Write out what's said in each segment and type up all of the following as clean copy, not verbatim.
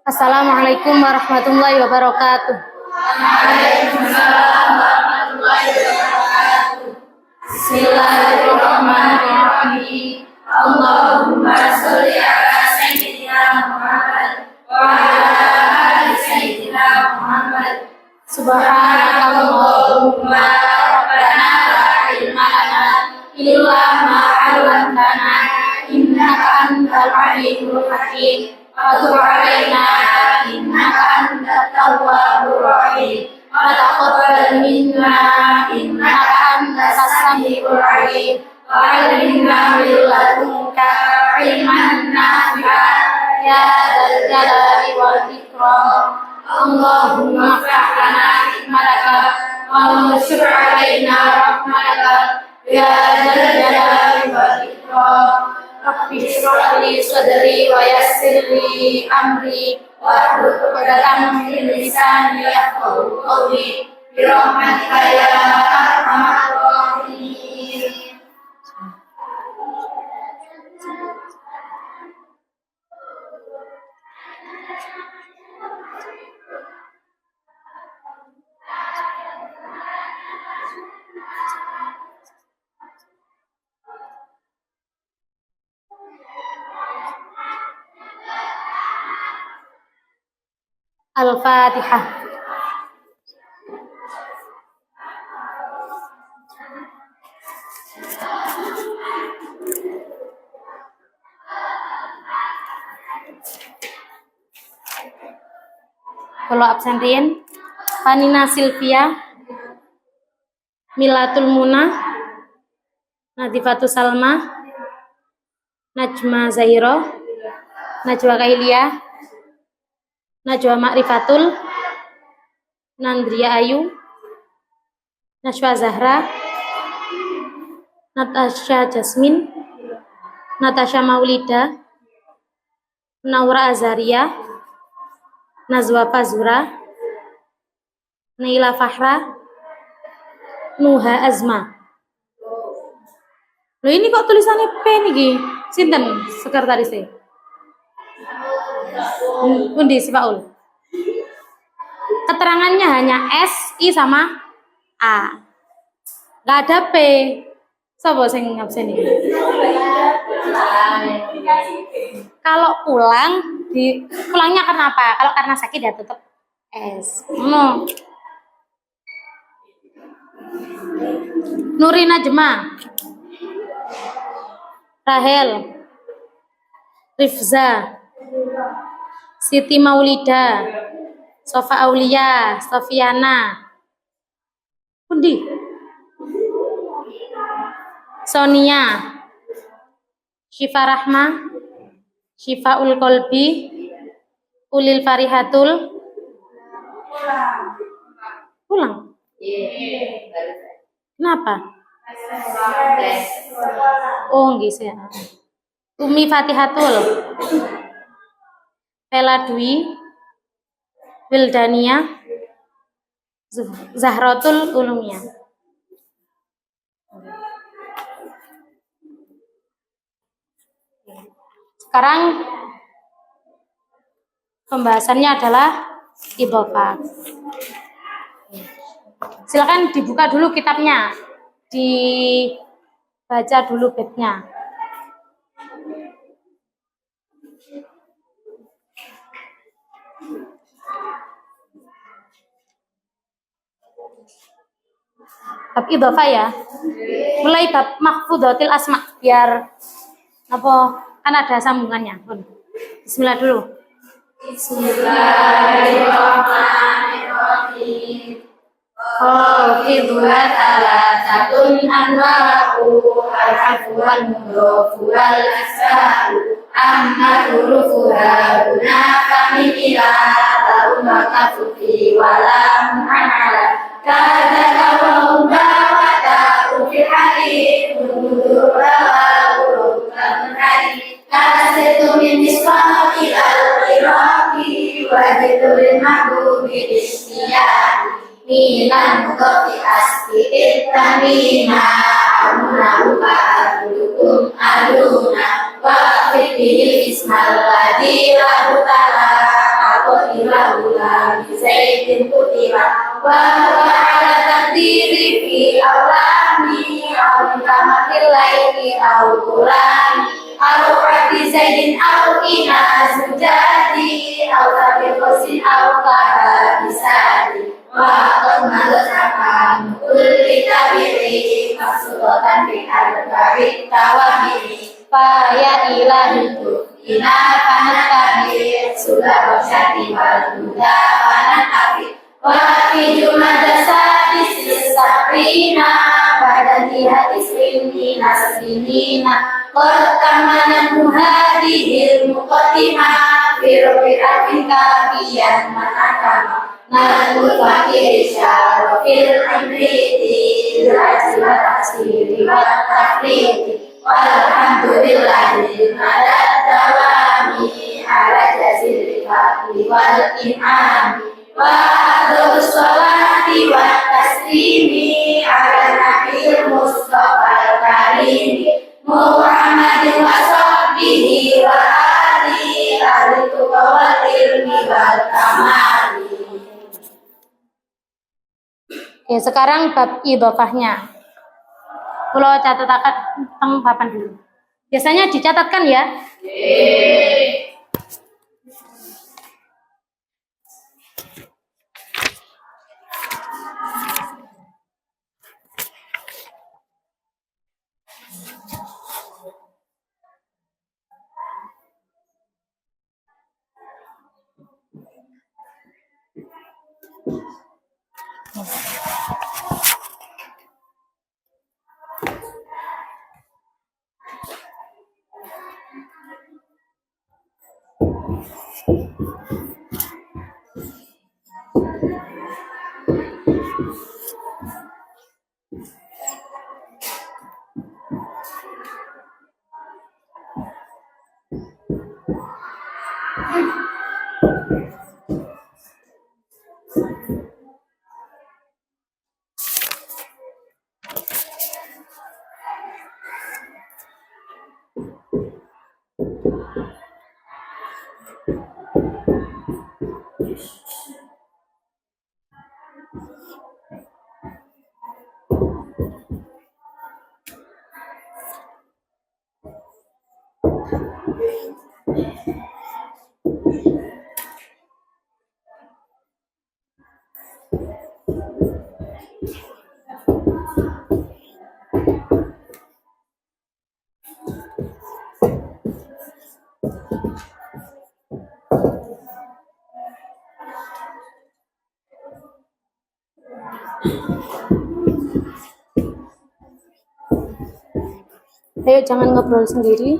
Assalamualaikum warahmatullahi wabarakatuh. Waalaikumsalam warahmatullahi wabarakatuh. Bismillahirrahmanirrahim. Allahumma sholli ala sayyidina Muhammad wa ala ali sayyidina Muhammad. Subhanakallahumma rabbana la ilma lana illa ma 'allamtana innaka antal alimul hakim. Wa alaina innaka antat tawwabur rahim. Wa taqabbal minna innaka antas samiul alim. Wa 'allimna min ladunka ilman nafi'an ya dzal jalali wal ikram. Allahumma iftah lana hikmataka wa anshur 'alaina rahmataka ya dzal jalali wal ikram. Rabbi shrah li sadri wa yassir li amri wahlul 'uqdatam min lisani yafqahu qawli bi rahmatika ya arhamar rahimin. Al-Fatihah. Kalau absen Rien, Panina Silvia, Milatul Muna, Nadifatu Salma, Najma Zahiro, Najwa Kailia, Najwa Ma'rifatul, Nandria Ayu, Nashwa Zahra, Natasha Jasmine, Natasha Maulida, Naura Azaria, Nazwa Fazura, Naila Fahra, Nuha Azma. Loh ini kok tulisannya P nih? Sinten sekretarisnya? Undi si Paul. Keterangannya hanya S, I sama A. Gak ada P. Sopo sing absen iki? Kalau pulangnya karena apa? Kalau karena sakit ya tetap S. No. Nurina Jema, Rahel, Rifza, Siti Maulida, Sofa Aulia, Sofiana, Undi, Sonia, Syifa Rahma, Syifaul Kolbi, Ulil Farihatul. Pulang? Kenapa? Oh, nggih sih. Umi Fatihatul, Vela Dwi, Wildania, Zahratul Ulumiyah. Sekarang pembahasannya adalah idhofah. Silakan dibuka dulu kitabnya, dibaca dulu baitnya. Bab idhofah ya. Mulai bab mahfudzatil asma biar apa kan ada sambungannya. Bismillah dulu. Bismillahirrahmanirrahim. Khafidhuha thalathatun anwa'u al-'afwu wal mudhafu wal asma'u amma hurufuha huna famin ila ta'um wa kafufi wa lam anala kadaka wa wa ta'u fi hari mudura wa urukan hari kasitu min misfaqi al-iraqi wa jidulil mahbubi istiyari milan mukofi asti itamina amuna upa adukum aduna wa fitihil ismal ladhi lahu ta'ala laula bizaidin kutiba wa huwa ala taqdiri fi awlami aw kama fil laili aw qurani aw abdi zaidin aw ina sujadi aw tabil qasin aw kahabisadi wa qadmalatakan kulli tabiri maksudotan fi al-bari tawabiri faya ilahi ina kanat kabir sudah rosyati wal huda kanat kabir wa fi jumadasa bisis sabrina badan hati isrimina sabinina qad tamana muhadihil muqaddimah fi rubi'atin kabiyan manakama nalul fakir syarofil amriti dirajil wa tasiri wa tafriti walhamdulillahi madad dawami ala jazil fadli wal in'ami wa adus salati wa taslimi ala nabil mustafa al-karimi Muhammadin wa sahbihi wa alihi al-tuqa wal ilmi wal kamali. Oke, sekarang bab idhofahnya. Kalau catatakan papan dulu. Biasanya dicatatkan ya. Ayo jangan ngobrol sendiri.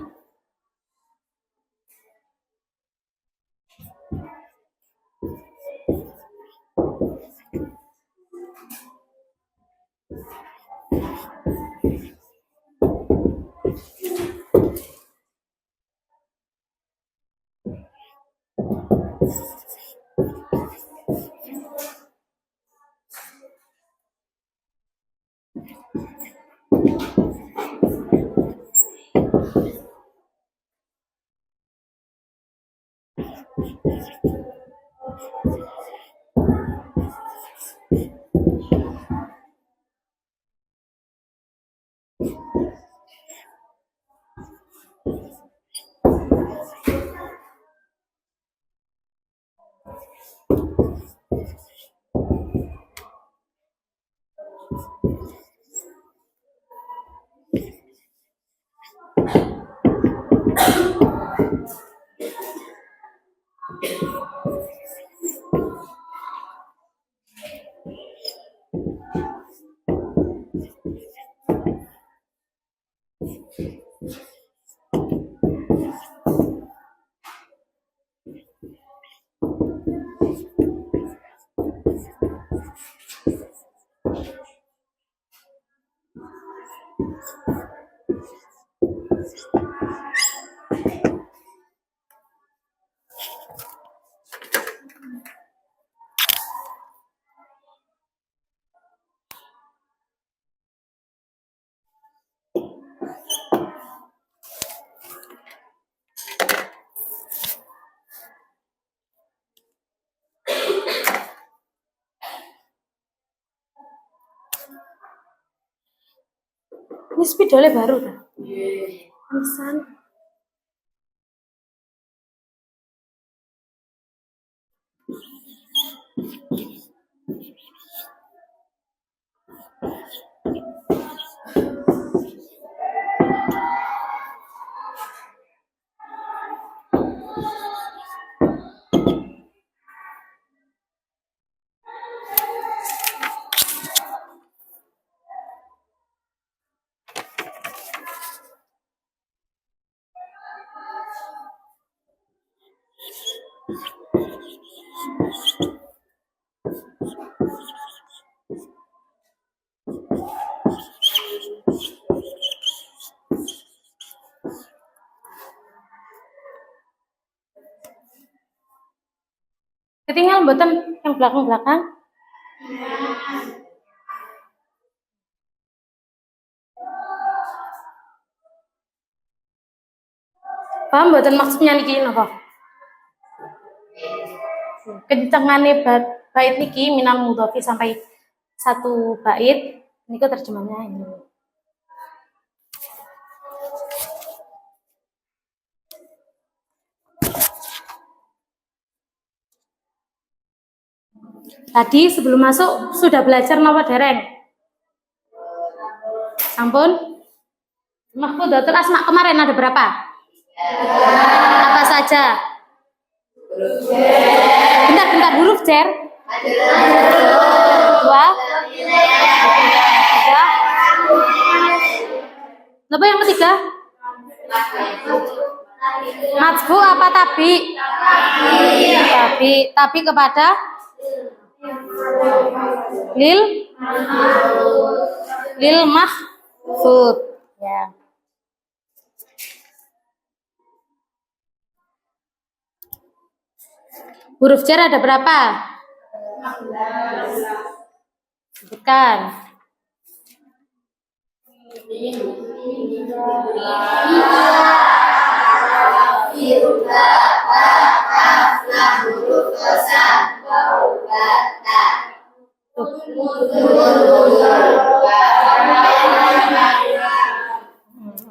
Ini spidolnya baru dah. Pantesan. Ketinggalan mboten yang belakang-belakang. Paham mboten maksudnya niki napa? Kencengane bait niki minal mudhofi sampai satu bait niku terjemahnya ini. Tadi sebelum masuk sudah belajar napa dereng? Ampun. Mahfudzatul Asma kemarin ada berapa? Apa saja? Bentar huruf cer. Dua. Tiga. Apa yang ketiga? Matbu apa tabi? Tabi kepada lil mahfud. Ya. Huruf jar ada berapa? 15. Sebutkan.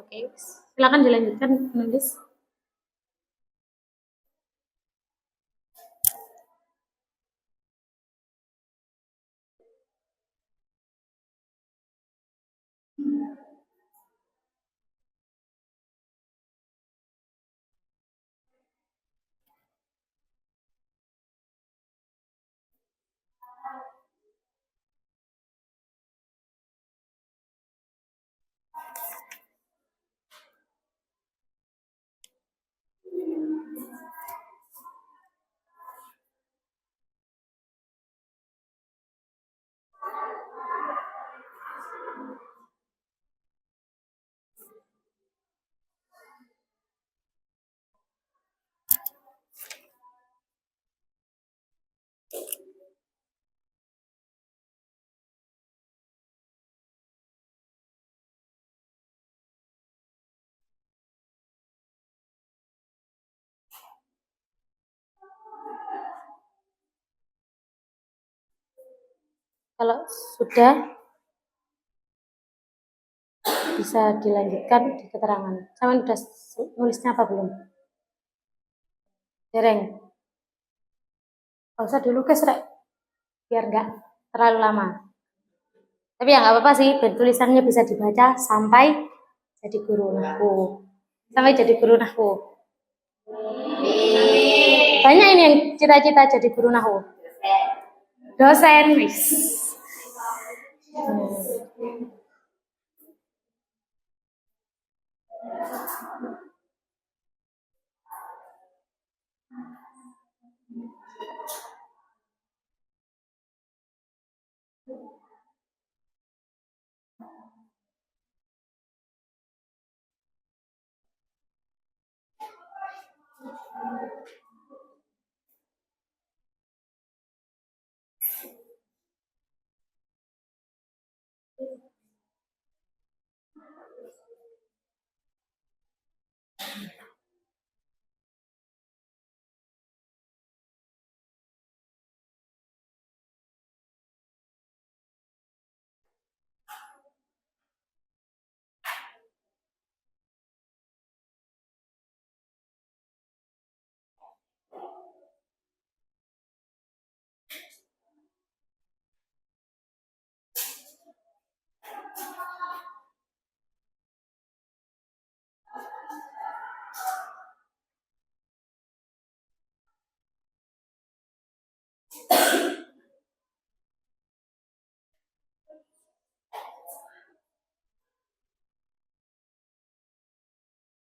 Oke, silakan dilanjutkan menulis. Kalau sudah bisa dilanjutkan di keterangan. Sama udah nulisnya apa belum? Dereng. Gak usah dilukis rek, biar nggak terlalu lama. Tapi ya nggak apa-apa sih, biar tulisannya bisa dibaca sampai jadi guru nahwu. Sampai jadi guru nahwu. Banyak ini yang cita-cita jadi guru nahwu. Dosen, wis.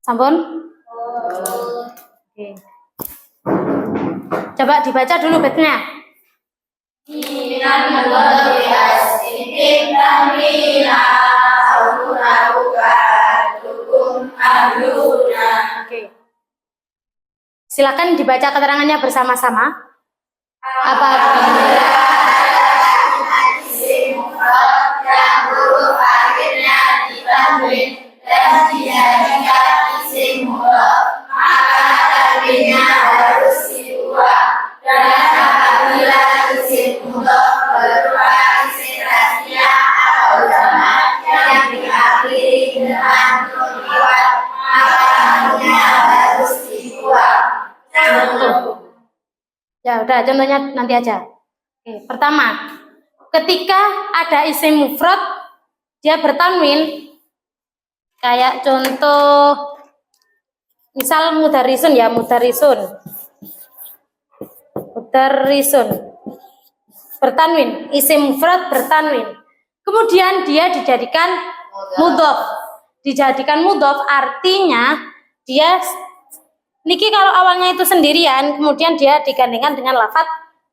Sampun? Oke. Coba dibaca dulu baitnya. Oke. Silakan dibaca keterangannya bersama-sama. Apabila yang huruf akhirnya ditanwin dan dijadikan isim mudhof, maka tanwinnya harus dibuang. Dan apabila isim mudhof berupa isim tasniah atau jamak yang diakhiri dengan nun iwad, maka tanwinnya harus dibuang. ya udah contohnya nanti aja. Oke, pertama, ketika ada isim mufrad dia bertanwin, kayak contoh misal mudarisun ya, mudarisun bertanwin, isim mufrad bertanwin, kemudian dia dijadikan mudhof artinya dia niki kalau awalnya itu sendirian kemudian dia digandengkan dengan lafadz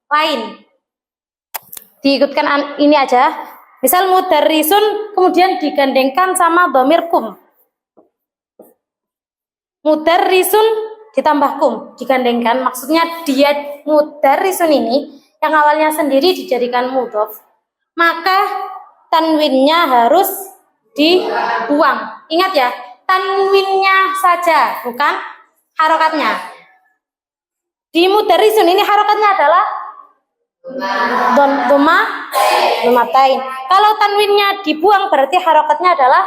lain, diikutkan ini aja. Misal mudarrisun kemudian digandengkan sama dhamir kum. Mudarrisun ditambah kum, digandengkan, maksudnya dia mudarrisun ini yang awalnya sendiri dijadikan mudhof, maka tanwinnya harus dibuang. Ingat ya, tanwinnya saja, bukan harokatnya. Di mudarrisun ini harokatnya adalah domatain. Kalau tanwinnya dibuang berarti harokatnya adalah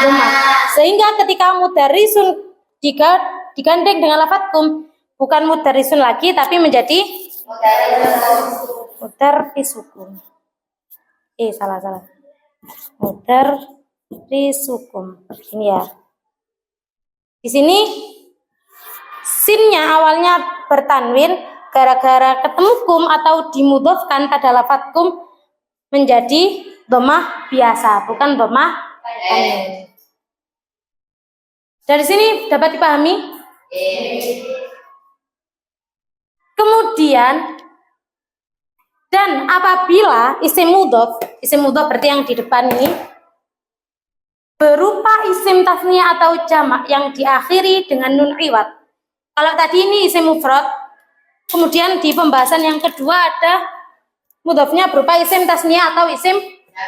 doma. Sehingga ketika mudarrisun digandeng dengan lafadz kum, bukan mudarrisun lagi tapi menjadi mudarrisukum. Salah. Mudarrisukum. Ini ya. Di sini sinnya awalnya bertanwin, gara-gara ketemu kum atau dimudhofkan pada lafadz kum menjadi domah biasa, bukan domah tanwin. Dari sini dapat dipahami? Kemudian, dan apabila isim mudhof berarti yang di depan ini berupa isim tasniyah atau jamak yang diakhiri dengan nun iwad. Kalau tadi ini isim mufrad, kemudian di pembahasan yang kedua ada mudhofnya berupa isim tasniyah atau isim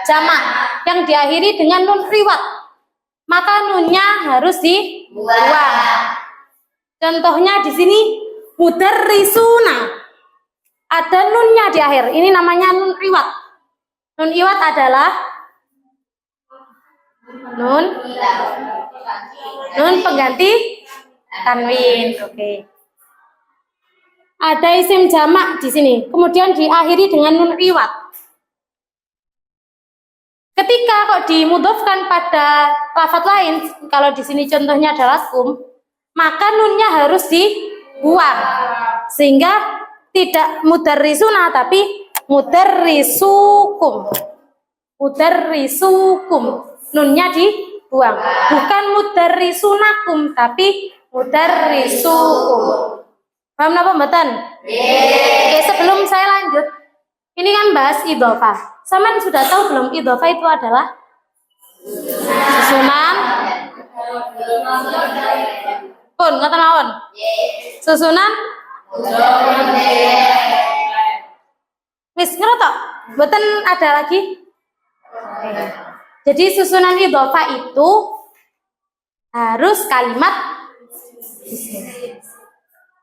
jamak yang diakhiri dengan nun iwad, maka nunnya harus dibuang. Contohnya di sini mudarrisuna, ada nunnya di akhir. Ini namanya nun iwad. Nun iwad adalah nun pengganti tanwin. Oke. Ada isim jamak di sini, kemudian diakhiri dengan nun iwad. Ketika kok dimudhofkan pada lafadz lain, kalau di sini contohnya adalah kum, maka nunnya harus dibuang, sehingga tidak mudarrisuna tapi mudarrisukum. Nunnya dibuang, bukan mudarrisunakum tapi mudarrisukum. Paham napa mboten? Oke, sebelum saya lanjut, ini kan bahas idhofah. Saman sudah tahu belum idhofah itu adalah susunan pun ngoten mawon. Susunan wis ngerti? Mboten ada lagi? Oke. Jadi susunan idhofah itu harus kalimat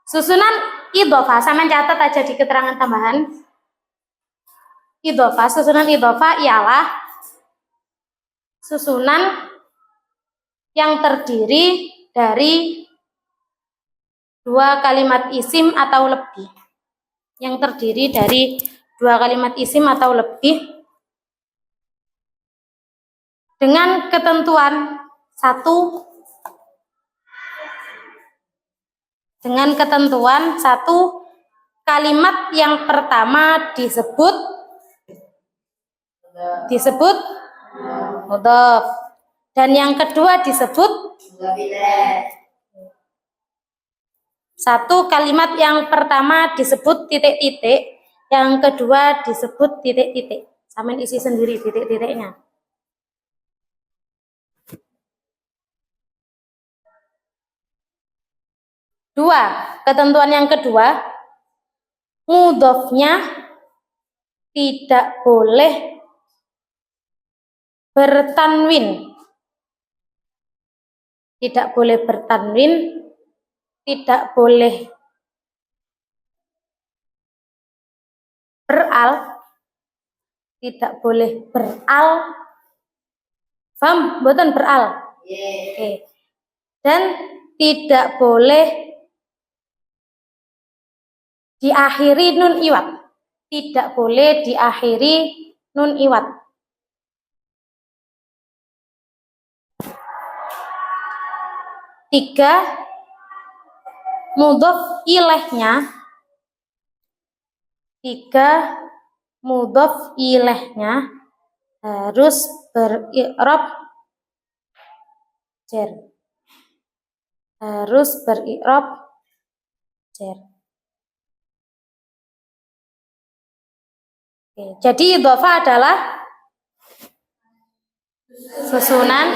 susunan idhofah, sama catat aja di keterangan tambahan. Susunan idhofah ialah susunan yang terdiri dari dua kalimat isim atau lebih. Yang terdiri dari dua kalimat isim atau lebih dengan ketentuan satu kalimat yang pertama disebut mudhof dan yang kedua disebut satu kalimat yang pertama disebut titik-titik, yang kedua disebut titik-titik. Samain isi sendiri titik-titiknya. Dua, ketentuan yang kedua, mudhofnya tidak boleh bertanwin. Tidak boleh bertanwin, tidak boleh beral, tidak boleh beral. Paham? Mboten beral. Oke. Dan tidak boleh diakhiri nun iwat. Tidak boleh diakhiri nun iwat. Tiga, mudhof ilaihnya. Harus beri'rab jar. Oke, jadi idhofah adalah susunan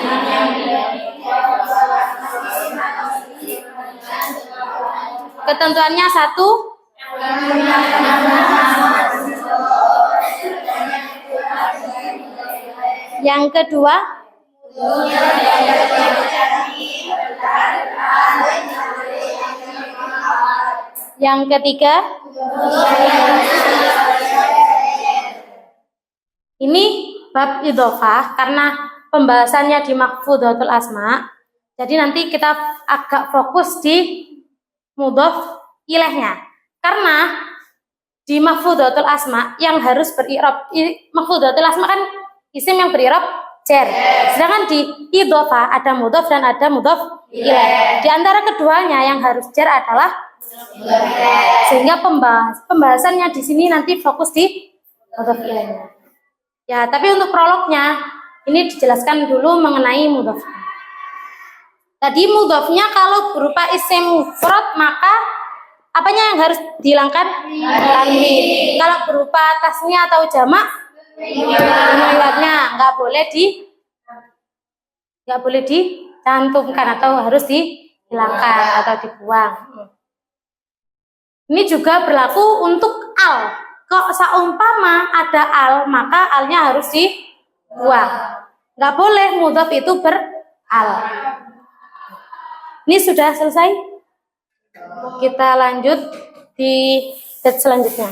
ketentuannya satu, yang kedua, yang ketiga, ini bab idhofah karena pembahasannya di Mahfudzatul Asma. Jadi nanti kita agak fokus di mudhof ilaihnya. Karena di Mahfudzatul Asma yang harus beri'rab, Mahfudzatul Asma kan isim yang beri'rab jar. Sedangkan di idhofah ada mudhof dan ada mudhof ilaih. Di antara keduanya yang harus jar adalah sehingga pembahasannya di sini nanti fokus di mudhof ilaihnya. Ya, tapi untuk prolognya ini dijelaskan dulu mengenai mudhof. Tadi mudhofnya kalau berupa isim mufrad maka apanya yang harus dihilangkan? Tanwin. Kalau berupa tasnya atau jamak, iwatnya nggak boleh dicantumkan atau harus dihilangkan atau dibuang. Ini juga berlaku untuk al. Kok saumpama ada al, maka alnya harus dibuang. Nggak boleh mudhof itu beral. Ini sudah selesai. Kita lanjut di batch selanjutnya.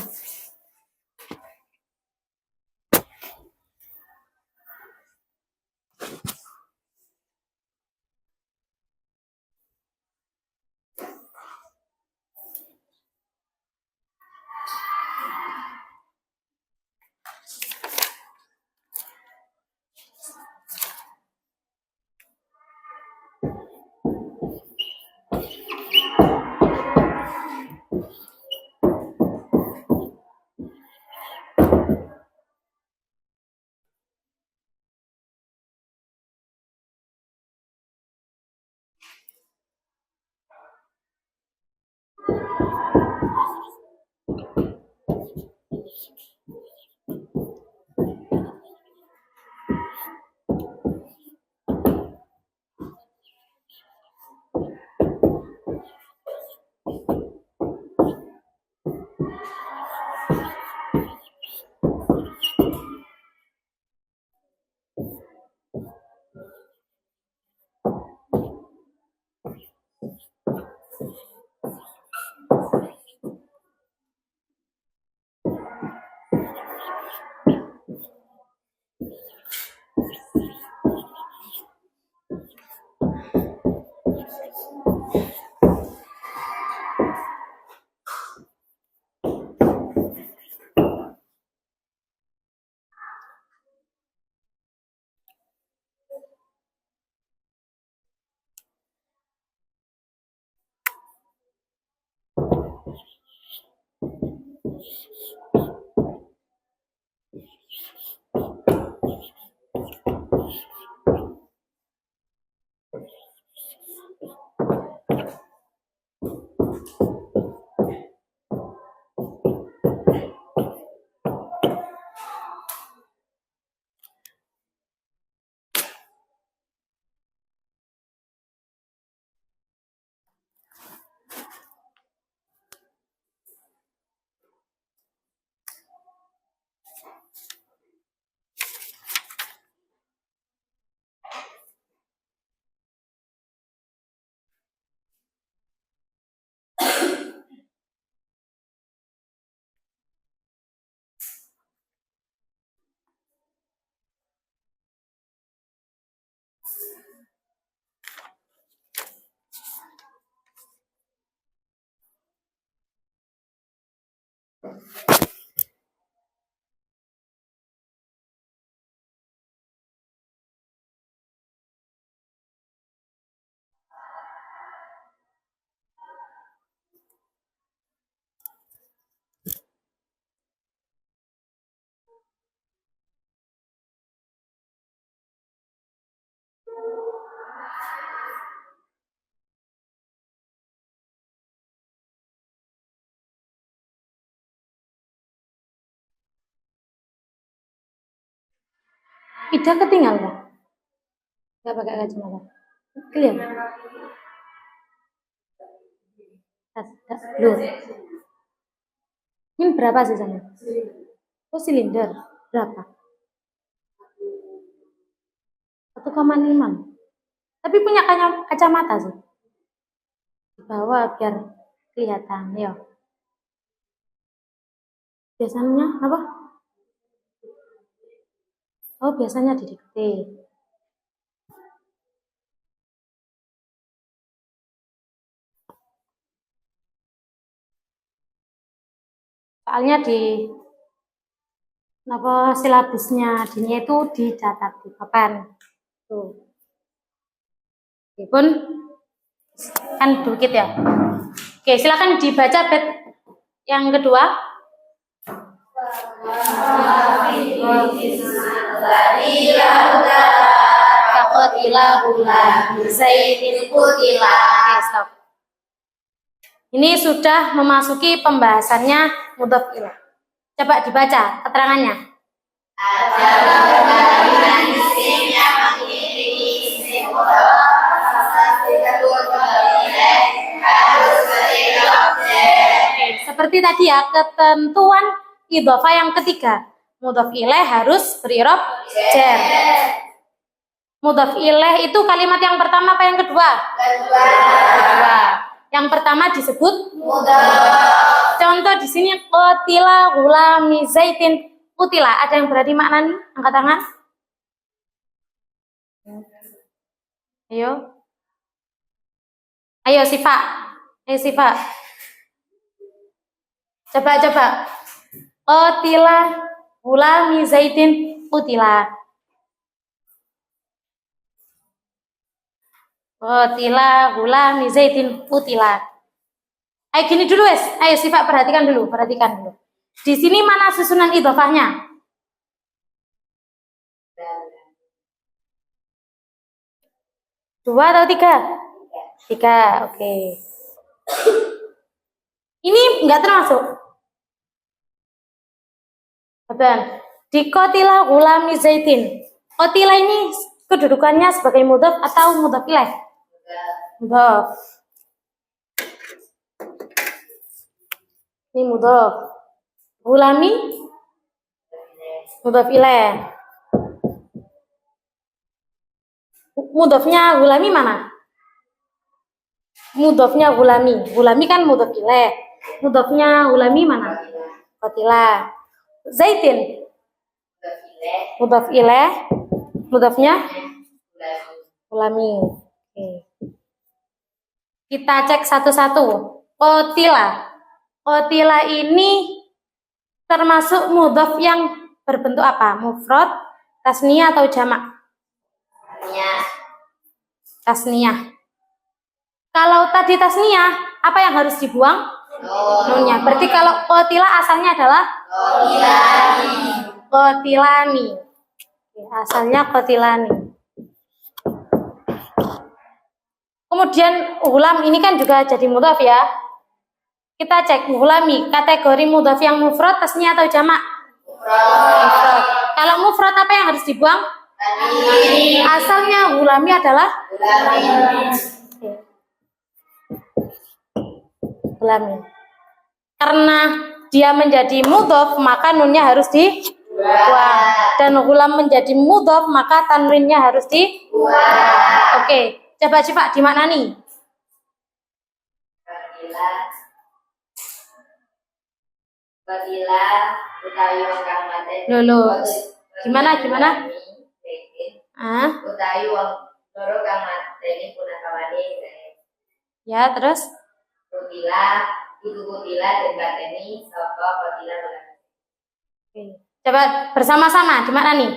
Ida ketinggalan nggak? Nggak pakai kacamata. Clear. Loh. Ini berapa sih sana? Oh, silinder. Berapa? 1,5. Tapi punya kacamata sih. Di bawah biar kelihatan. Ya. Biasanya apa? Oh, biasanya didikte. Soalnya di apa silabusnya dinya itu dicatat di papan. Tuh. Meskipun kan dikit ya. Oke, silakan dibaca bed yang kedua. Oke, stop. Ini sudah memasuki pembahasannya mudhof ilaih. Coba dibaca keterangannya. Ada kalimat isim yang mengiringi isim mudhof harus beri objek. Oke, seperti tadi ya, ketentuan idhofah yang ketiga. Mudhof ilaih harus berirob jar. Mudhof ilaih itu kalimat yang pertama apa yang kedua? Kedua. Yang pertama disebut Mudhof. Contoh di sini qutila ghulami zaitin. Qutila, ada yang berarti makna nih? Angkat tangan. Ayo. Ayo Sifa. Ayo Sifa. Coba. Qutila ghulami zaitin. Qutila. Qutila ghulami zaitin. Qutila. Ayo gini dulu wes. Ayo Sifa perhatikan dulu. Di sini mana susunan idhofahnya? Dua atau tiga? Tiga, oke. Ini enggak termasuk. Betul. Di qutila ghulami zaitin. Qutila ini kedudukannya sebagai mudhof atau mudhof ilaih? Mudhof. Ini mudhof. Ghulami mudhof ilaih. Mudhofnya ghulami mana? Mudhofnya ghulami. Ghulami kan mudhof ilaih. Mudhofnya ghulami mana? Qutila. Zaitin mudhof ilaih. Mudhofnya ghulami. Oke. Kita cek satu-satu. Qutila ini termasuk mudhof yang berbentuk apa? Mufrad, tasniyah atau jamak? Tasniyah. Kalau tadi tasniyah, apa yang harus dibuang? Nunnya. Berarti kalau qutila asalnya adalah qutilani. Asalnya qutilani. Kemudian ghulam ini kan juga jadi mudhof ya. Kita cek ghulami, kategori mudhof yang mufrad, tasniyah atau jamak? Mufrad. Kalau mufrad apa yang harus dibuang? Asalnya ghulami adalah ghulami. Karena dia menjadi mudhof, maka nunnya harus dibuang. Dan ghulam menjadi mudhof, maka tanwinnya harus dibuang. Oke, coba di mana nih? Babila utawi wong kang mateni. Lho. Gimana? Utawi wong loro kang mateni punakawani. Ya, terus? Babila Kudu kutila dan bateni saka kutilan ulang. Oke. Coba bersama-sama di mana nih?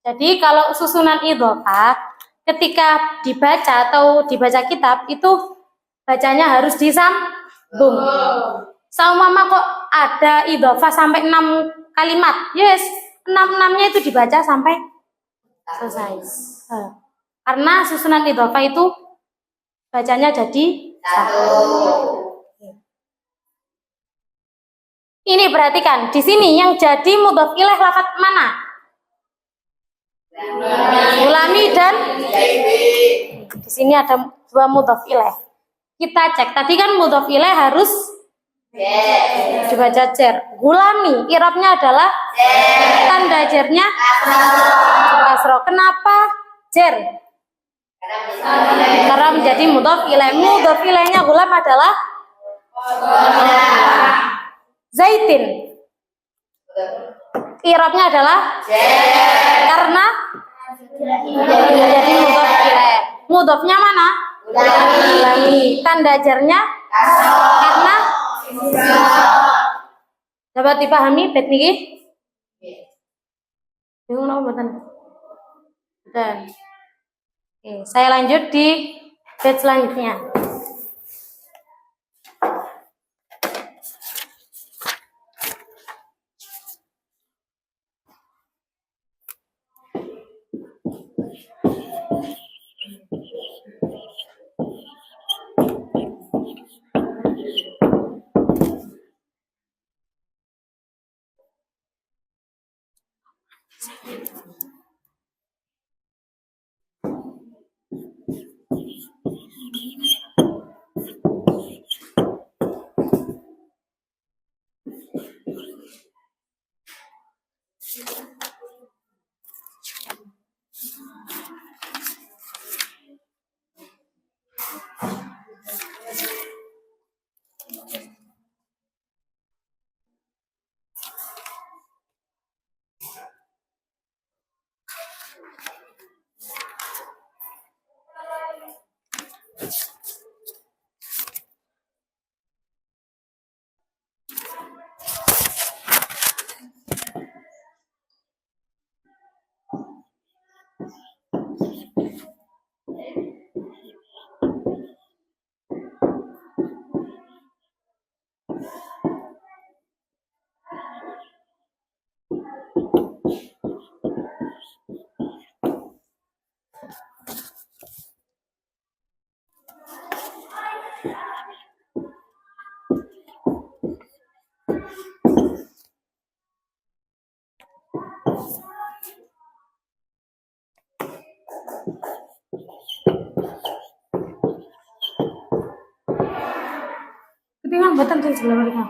Jadi kalau susunan idhofah ketika dibaca atau dibaca kitab itu bacanya harus disambung. Saumpama kok ada idhofah sampai 6 kalimat, yes, 6-6-nya itu dibaca sampai selesai. Karena susunan idhofah itu bacanya jadi satu. Ini perhatikan, di sini yang jadi mudhof ilaih lafaz mana? Gulami dan di sini ada dua mudhof ilaih. Kita cek, tadi kan mudhof ilaih harus dibaca jer. Gulami, i'rabnya adalah tanda jernya kasroh. Kenapa jer? Karena menjadi mudhof ilaih. Mudhof ilaihnya gulam adalah zaitin. I'rabnya adalah karena menjadi mudhof ilaih. Mudhofnya mana? Gulami. Tanda jarnya karena. Dapat dipahami bait niki? Bingung napa mboten? Dan oke, saya lanjut di bait selanjutnya. Ketinggalan mboten sing sebelah mriki.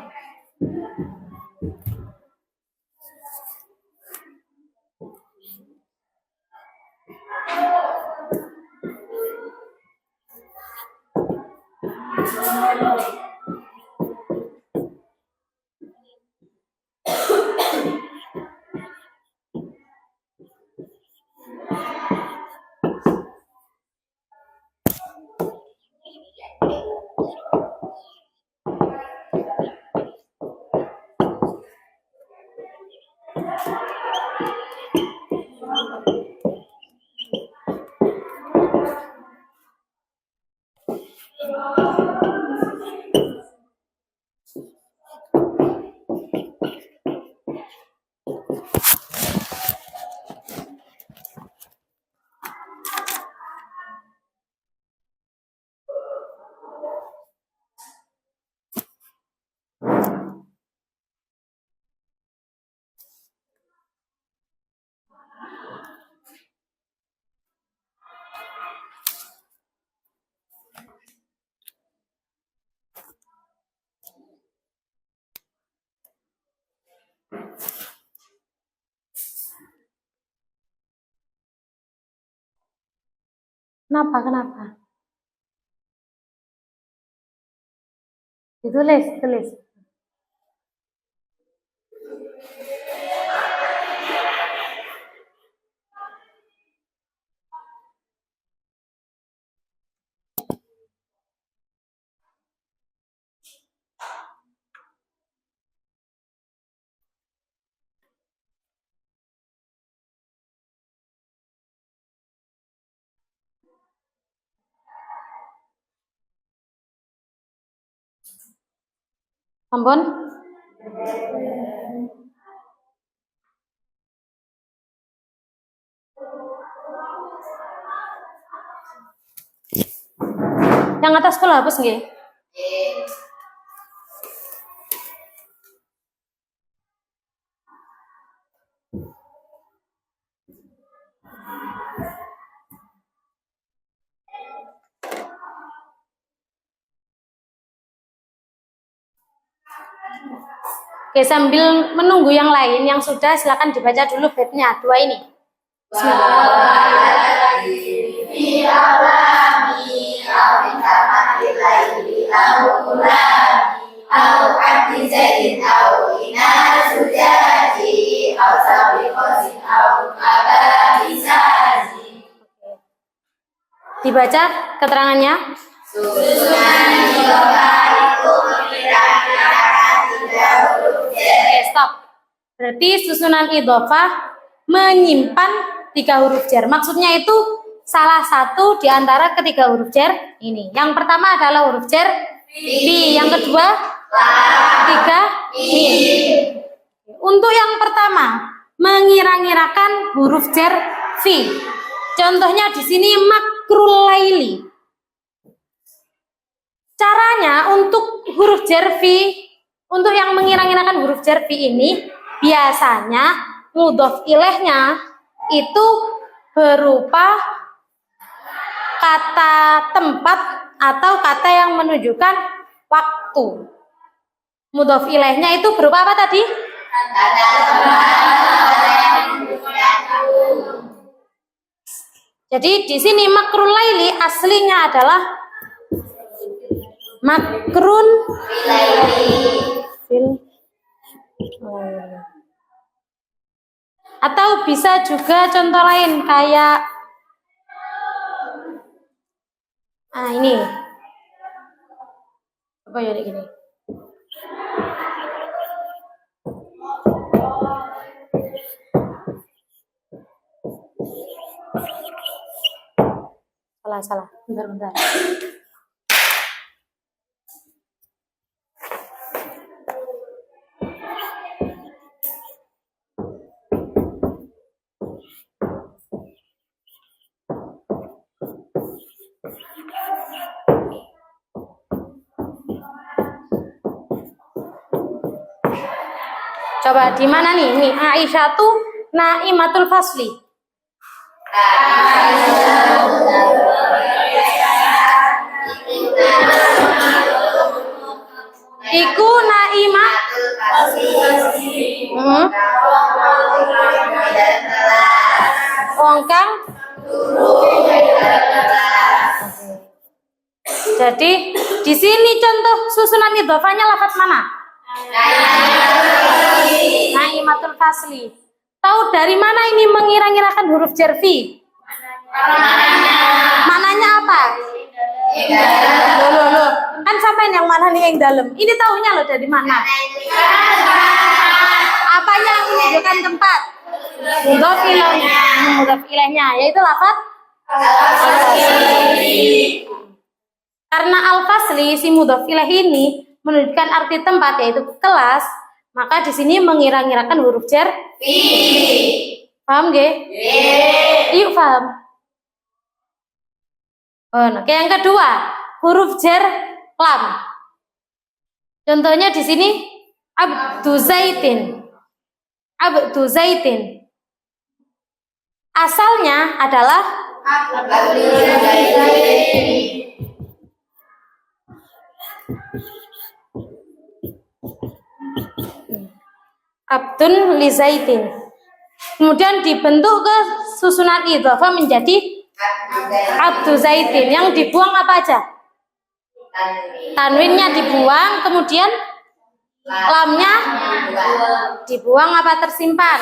Kenapa? Tulis. Ampun. Yang atas kula hapus nggih. Oke, sambil menunggu yang lain yang sudah silakan dibaca dulu baitnya 2 ini. Dibaca keterangannya. Oke, stop. Berarti susunan idhofah menyimpan 3 huruf jar. Maksudnya itu salah satu di antara ketiga huruf jar ini. Yang pertama adalah huruf jar fi, yang kedua ketiga mim. Untuk yang pertama, mengira-ngirakan huruf jar fi. Contohnya di sini makrul laili. Caranya untuk huruf jar fi, untuk yang mengira-ngirakan huruf jar fi ini biasanya mudhof ilaihnya itu berupa kata tempat atau kata yang menunjukkan waktu. Mudhof ilaihnya itu berupa apa tadi? Jadi di sini makrul laili aslinya adalah makrun fil. Atau bisa juga contoh lain kayak ini apa ya gini. Salah. Bentar. Coba di mana nih? Nih Aisyah tuh naimatul fasli. Iku naimah. Wong kang. Jadi di sini contoh susunan idhofahnya lafaz mana? Naimatul fasli. Tahu dari mana ini mengira-ngirakan huruf jar fi? Mananya apa? Loh. Kan sampai yang mana nih yang dalam? Ini tahunya loh dari mana? Apanya yang menunjukkan tempat? Mudhof ilaihnya yaitu lafaz karena al-fasli si mudhof ilaih ini menunjukkan arti tempat yaitu kelas, maka di sini mengira-ngirakan huruf jar fi. Paham nggih? Yuk paham. Oke, yang kedua, huruf jar lam. Contohnya di sini abdu zaitin. Asalnya adalah abdun li zaitin. Kemudian dibentuk ke susunan idhofah menjadi abdu zaitin. Yang dibuang apa aja? Tanwinnya dibuang, kemudian lamnya dibuang apa tersimpan?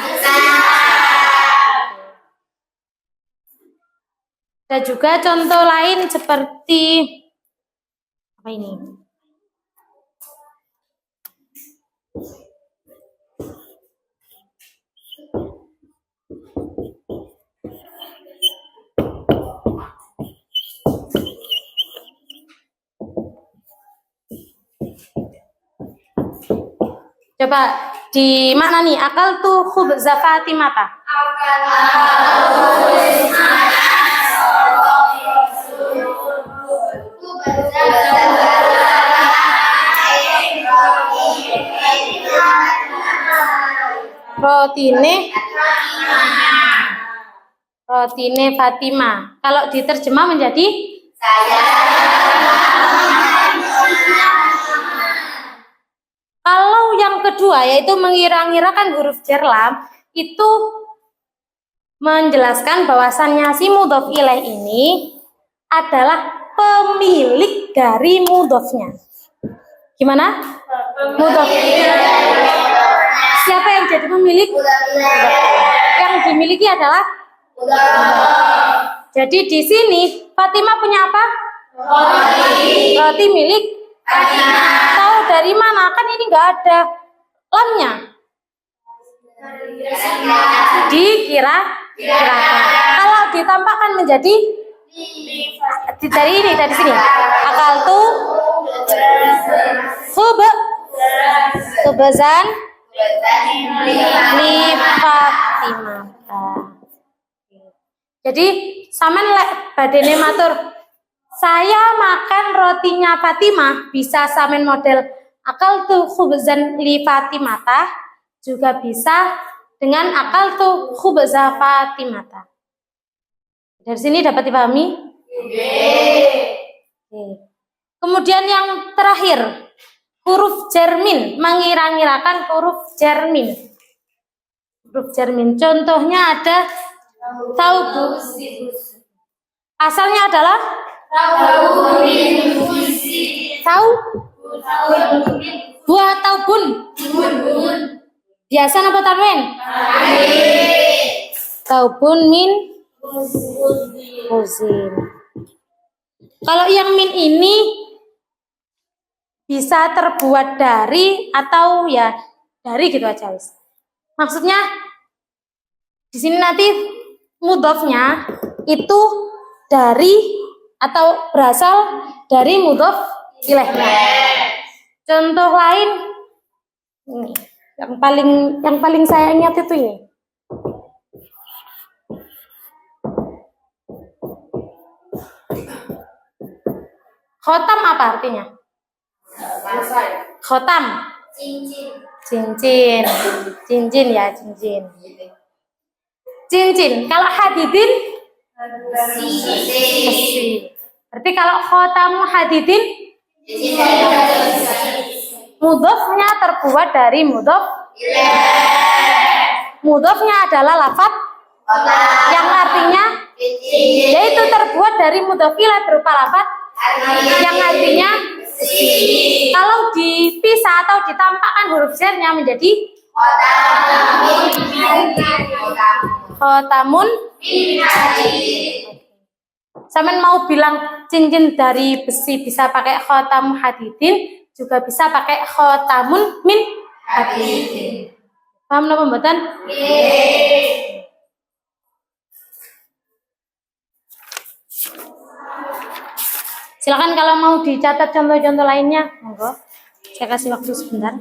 Ada juga contoh lain seperti apa ini? Coba di mana nih? Akal tuh khubza Fatimata. Rotine Fatimah. Kalau diterjemah menjadi kalau yang kedua yaitu mengira-ngirakan huruf jar lam itu menjelaskan bahwasannya si mudhof ilaih ini adalah pemilik dari mudhofnya. Gimana? Mudhof. Siapa yang jadi pemilik? Yang dimiliki adalah jadi di sini Fatimah punya apa? Roti milik tahu dari mana? Kan ini nggak ada lamnya. Dikirakan. Kalau ditampakkan menjadi dari ini dari sini. Akal tuh khubzan li Fatimah. Jadi saman lek badene matur saya makan rotinya Fatimah, bisa samen model akal tuh khubzan li Fatimata, juga bisa dengan akal tuh khubza Fatimata. Dari sini dapat dipahami? Kemudian yang terakhir, huruf jarmin, mengira-ngirakan huruf jarmin. Huruf jarmin, contohnya ada tahu bu. Asalnya adalah tahu buah atau bun. Biasa apa tanwin? Tahu bun min huzin. Kalau yang min ini bisa terbuat dari atau ya dari gitu aja wis. Maksudnya di sini nanti mudhofnya itu dari atau berasal dari mudhof ilaih. Contoh lain ini yang paling saya ingat itu ini. Khotam apa artinya? Khotam. Cincin. Cincin ya, cincin. Cincin. Kalau hadidin besi. Berarti kalau khotamu hadidin mudhofnya terbuat dari mudhof. Mudhofnya adalah lafaz yang artinya yaitu terbuat dari mudhof ilaih berupa lafaz yang artinya kalau dipisah atau ditampakkan huruf jarnya menjadi khotamun. Saman mau bilang cincin dari besi bisa pakai khotam hadidin, juga bisa pakai khotamun min hadidin. Paham napa mboten? Silakan kalau mau dicatat contoh-contoh lainnya, monggo. Saya kasih waktu sebentar.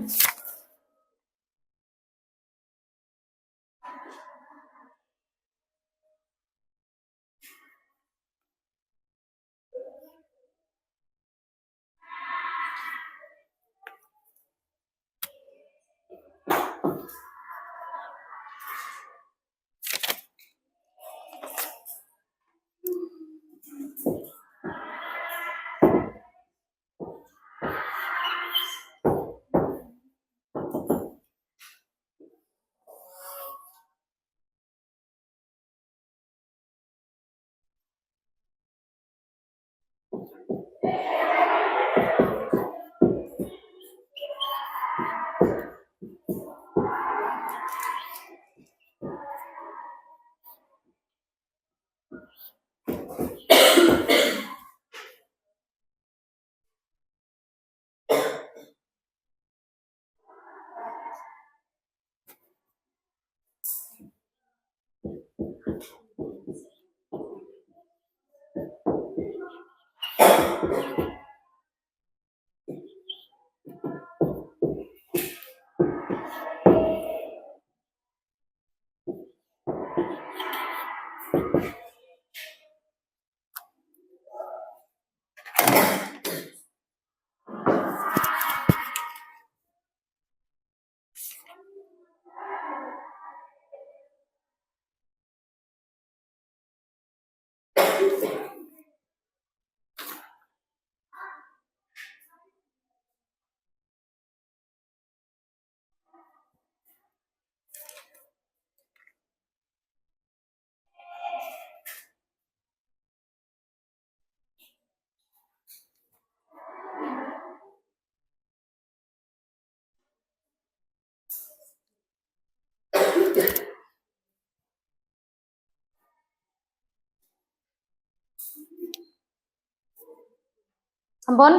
Sampun?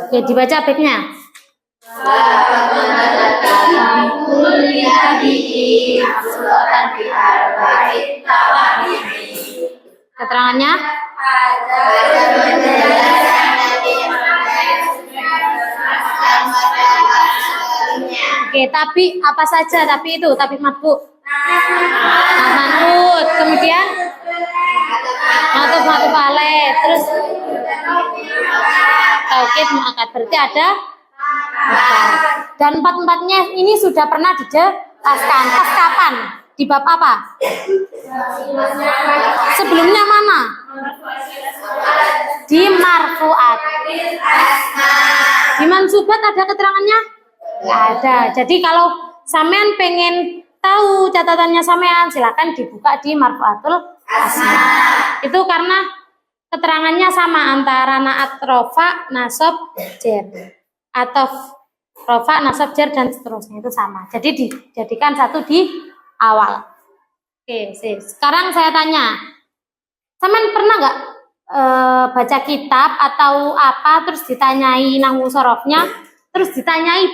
Oke, dibaca baiknya. Keterangannya? Oke, tapi apa saja tapi itu, tapi matbu. Manut, kemudian matub alaih, terus taukid muakkad, berarti ada dan empat-empatnya ini sudah pernah dijelaskan. Pas kapan? Di bab apa? Sebelumnya mana? Di marfu'at. Di mansubat ada keterangannya? Nggak ada. Jadi kalau sampean pengen tahu catatannya sampean, silakan dibuka di marfu'atul asma. Itu karena keterangannya sama antara naat rofa, nasab, jer, atau rofa, nasab, jer dan seterusnya itu sama. Jadi dijadikan satu di awal. Oke, sekarang saya tanya, sampean pernah nggak baca kitab atau apa terus ditanyai nahwu sorofnya, terus ditanyai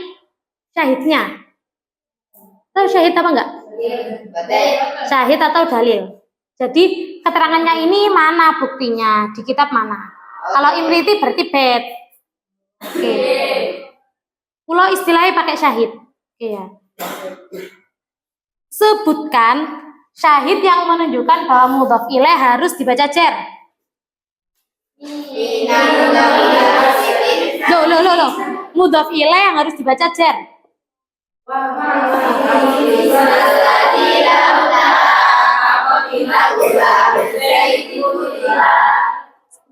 syahidnya? Tahu syahid apa enggak? Syahid atau dalil. Jadi keterangannya ini mana buktinya? Di kitab mana? Kalau imriti berarti bet. Oke. Pulau istilahnya pakai syahid. Iya. Sebutkan syahid yang menunjukkan bahwa mudhaf ilaih harus dibaca jer. Loh. Mudhaf ilaih yang harus dibaca jer.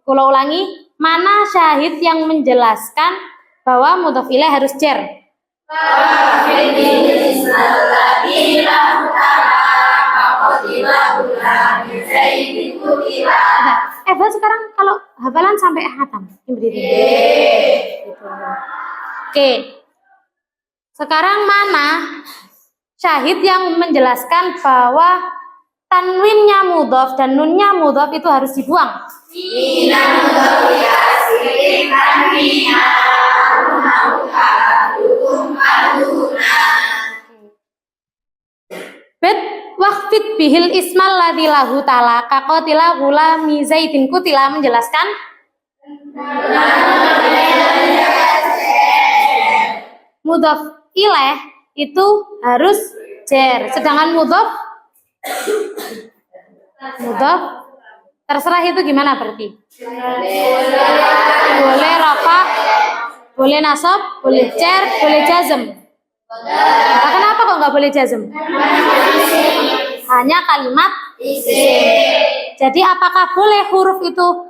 Kalau ulangi, mana syahid yang menjelaskan bahwa mudhaf ilaih harus jer? Nah, sekarang kalau hafalan sampai hatam. Oke. Sekarang mana syahid yang menjelaskan bahwa tanwinnya mudhaf dan nunnya mudhaf itu harus dibuang? Bet waqfit bihil ismal ladzi lahu ta'ala kaqatila gulami zaidin kutila menjelaskan mudhaf ilaih itu harus jer, sedangkan mudhaf terserah itu gimana berarti? Boleh rafa, boleh nasab, boleh jer, boleh jazm. Nah, kenapa kok nggak boleh jazm? Hanya kalimat isim. Jadi apakah boleh huruf itu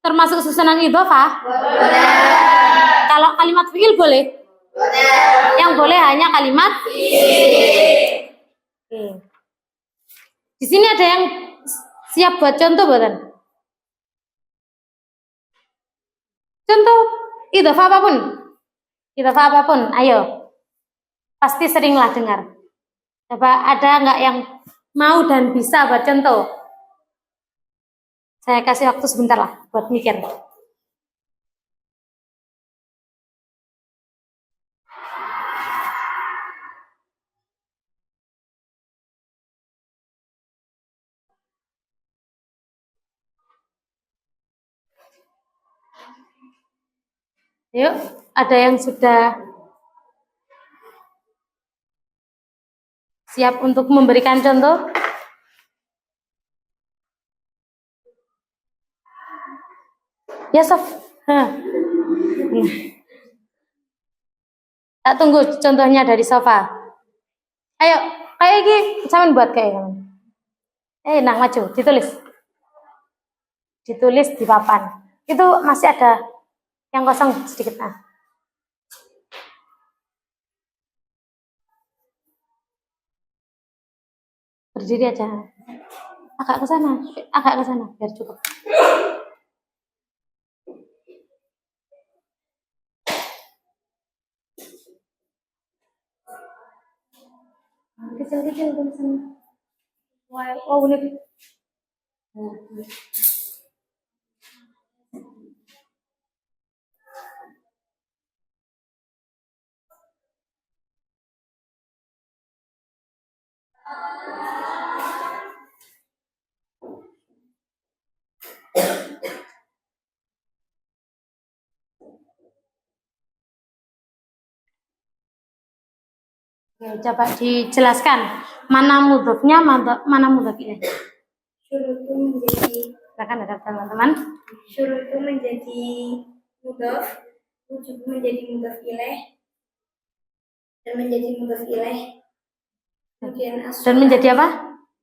termasuk susunan idhofah? Kalau kalimat fi'il boleh? Yang boleh hanya kalimat isim. Di sini ada yang siap buat contoh buatan? Contoh idhofah apapun. Idhofah apapun, ayo. Pasti seringlah dengar. Coba ada nggak yang mau dan bisa buat contoh? Saya kasih waktu sebentar lah buat mikir. Yuk, ada yang sudah siap untuk memberikan contoh? Ya, Sof. Tak tunggu contohnya dari sofa. Ayo, kayak gini, sampean buat kayak gini. Nah, maju, ditulis. Ditulis di papan. Itu masih ada yang kosong sedikit. Nah. Berdiri aja. Agak ke sana, biar cukup. Kecil-kecil tulisannya. Wow, ini. Oke, coba dijelaskan mana mudhofnya, mana mudhof ilaih. Syurutu menjadi Silakan ada teman-teman. syurutu menjadi mudhof, wujub menjadi mudhof ilaih, dan menjadi mudhof ilaih. Kemudian Dan menjadi apa?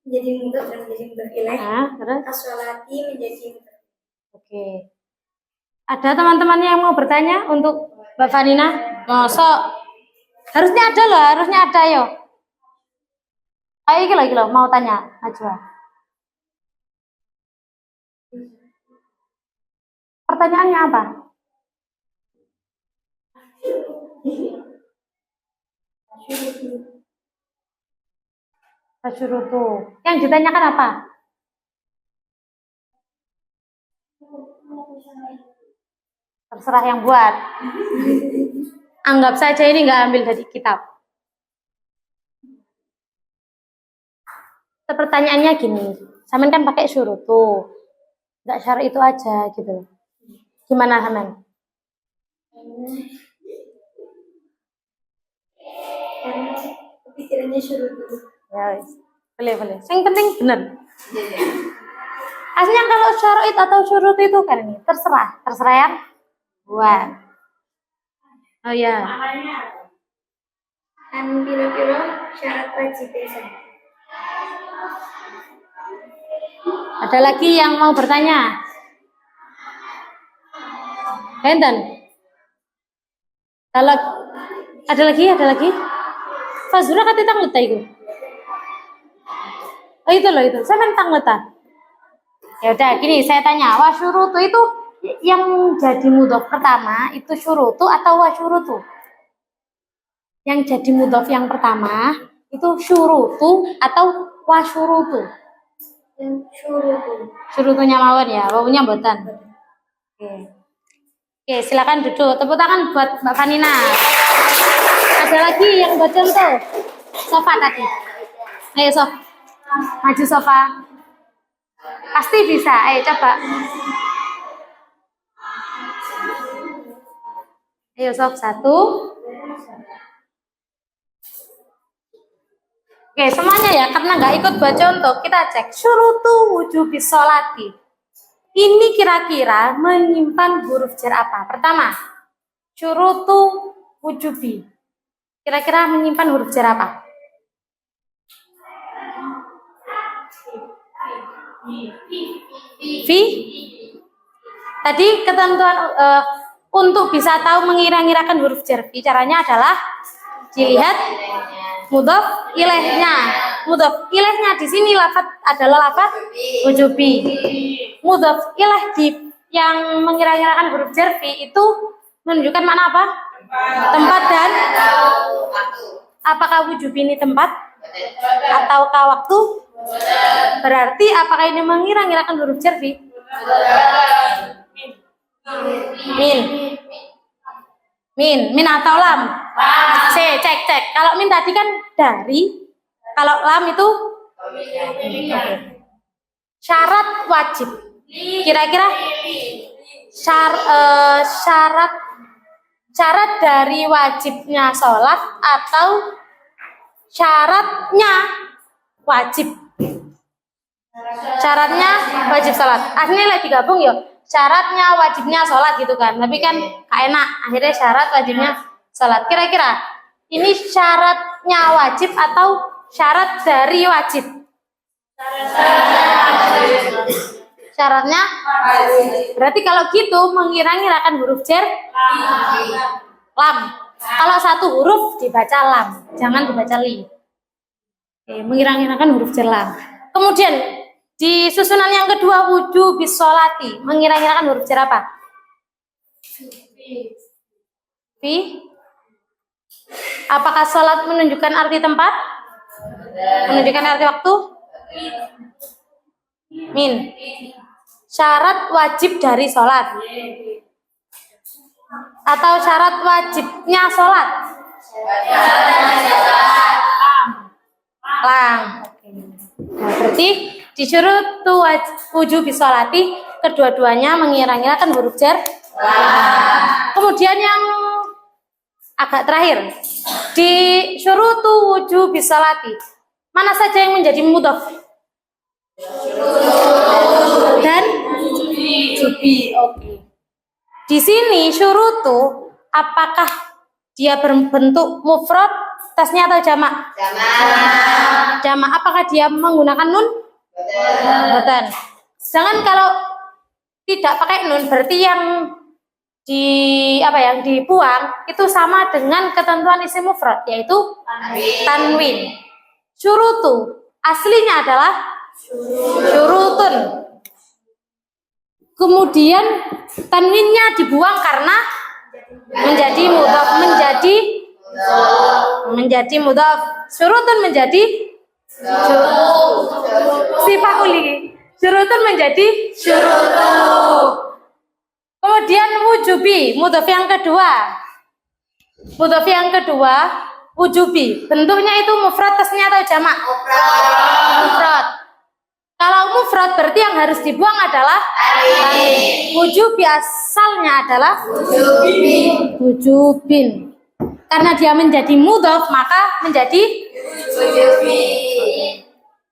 menjadi mudhof dan menjadi mudhof ilaih. Terus? As-sholati menjadi mudhof. Oke. Ada teman-teman yang mau bertanya untuk Mbak Vanina? Mosok? Harusnya ada loh, yo. Ayo iki loh, mau tanya, Najwa. Pertanyaannya apa? Asyurutu. Yang ditanyakan apa? Terserah yang buat. Anggap saja ini nggak ambil dari kitab. Pertanyaannya gini, Samen kan pakai syurutu, nggak syarat itu aja gitu. Gimana Samen? Karena pikirannya syurutu. Ya, boleh. Yang penting benar. Aslinya kalau syarat atau syurut itu kan ini terserah yang buat. Oh ya. Kan piro-piro syarat wajib ya. Ada lagi yang mau bertanya? Benten. Kalau ada lagi? Fazura kata tang letak itu. Oh itu loh itu. Saya mentang letak. Ya udah, gini saya tanya, wasyurutu itu yang jadi mudhof pertama itu syurutu atau wasyurutu? Yang jadi mudhof yang pertama itu syurutu atau wasyurutu? Yang syurutu. Syurutunya mawon ya, wawunya mboten. Oke, silakan duduk. Tepuk tangan buat Mbak Vanina. Ada lagi yang buat contoh? Sofa tadi. Ayo Sof. Maju Sofa. Pasti bisa. Ayo coba. Ayo Sof, 1. Oke, semuanya ya, karena nggak ikut buat contoh, kita cek syurutu wujubi sholati. Ini kira-kira menyimpan huruf jar apa? Pertama, syurutu wujubi. Kira-kira menyimpan huruf jar apa? Fi. Tadi ketentuan untuk bisa tahu mengira-ngirakan huruf jar fi, caranya adalah dilihat mudhof ilaihnya. Mudhof ilaihnya di sini lafaz adalah lafaz wujubi. Mudhof ilaih yang mengira-ngirakan huruf jar fi itu menunjukkan makna apa? Tempat dan waktu. Apakah wujubi ini tempat ataukah waktu? Berarti apakah ini mengira-ngirakan huruf jar fi? Min atau lam? Cek. Kalau min tadi kan dari, kalau lam itu syarat wajib. Kira-kira syarat syarat dari wajibnya sholat atau syaratnya wajib? Syaratnya wajib sholat. Akhirnya lagi gabung ya. Syaratnya wajibnya sholat gitu kan. Tapi kan gak enak. Akhirnya syarat wajibnya sholat. Kira-kira ini syaratnya wajib atau syarat dari wajib? Syaratnya berarti kalau gitu mengira-ngirakan huruf jar lam. Kalau satu huruf dibaca lam, jangan dibaca li. Oke, mengira-ngirakan huruf jar lam. Kemudian di susunan yang kedua wuju bisolati, mengira-ngirakan huruf jar apa? Fi. Apakah sholat menunjukkan arti tempat? Menunjukkan arti waktu? Min. Syarat wajib dari sholat atau syarat wajibnya sholat? Lang. Nah, berarti disuruh tuh wujub bisolati, kedua-duanya mengira-ngirakan huruf jar. Kemudian yang agak terakhir di syurutu wujub bisolati, mana saja yang menjadi mudhaf? Dan jubi. Oke. Di sini syurutu apakah dia berbentuk mufrad, tasnya atau jamak? Jamak. Apakah dia menggunakan nun? Betul. Sedangkan kalau tidak pakai nun berarti yang dibuang itu sama dengan ketentuan isim mufrad, yaitu tanwin. Syurutu aslinya adalah syurutun. Kemudian tanwinnya dibuang karena menjadi mudhaf, menjadi mudhaf. Syurutun menjadi sifat uli. Syurutun menjadi syurutu. Kemudian wujubi, mudhaf yang kedua. Mudhaf yang kedua wujubi. Bentuknya itu mufrad, tasnya atau jamak? Mufrad. Kalau mufrad berarti yang harus dibuang adalah tanwin. Wujubi asalnya adalah wujubin. Karena dia menjadi mudhaf maka menjadi wujubi.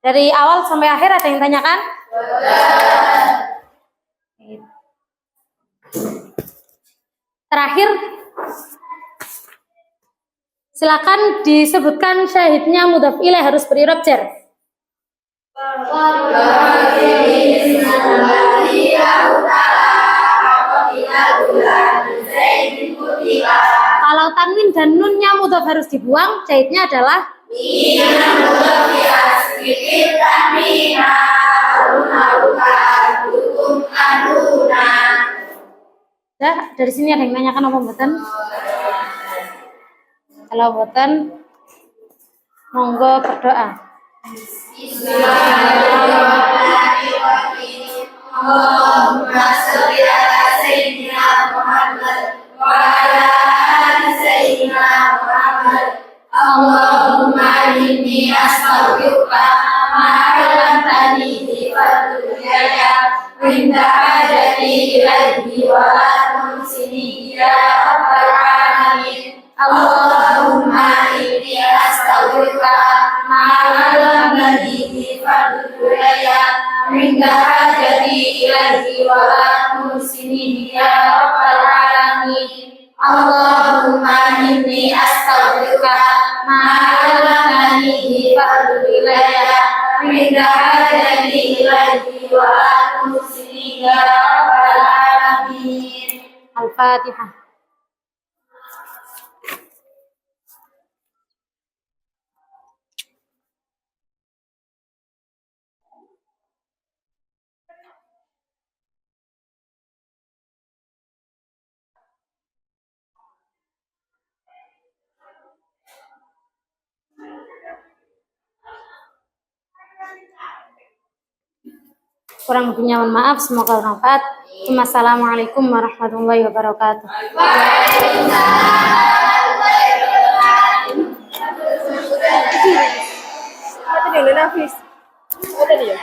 Dari awal sampai akhir ada yang tanyakan? Terakhir, silakan disebutkan syahidnya mudhaf ilaih harus beri jar. Kalau tanwin dan nunnya mudhaf harus dibuang, syahidnya adalah ya, dari sini ada yang nanyakan apa mboten? Kalau mboten, monggo berdoa. Allahumma sholli ala sayyidina Muhammad wa ala ali sayyidina Muhammad. Allahumma inni astaghfiruka ma 'allamtani bi fadlika inda hajati ilaihi wa la tunsini ya rabbal alamin. Allahumma inni astaghfiruka ma 'allamtani bi fadlika inda hajati ilaihi wa la tunsini ya rabbal alamin. Allahumma inni astaghfiruka ma 'allamtani bi fadlika inda hajati ilaihi wa la tunsini ya rabbal alamin. Al-Fatihah. Kurang lebihnya mohon maaf, semoga bermanfaat. Wassalamualaikum warahmatullahi wabarakatuh. Tadi udah nafis. Oh tadi ya.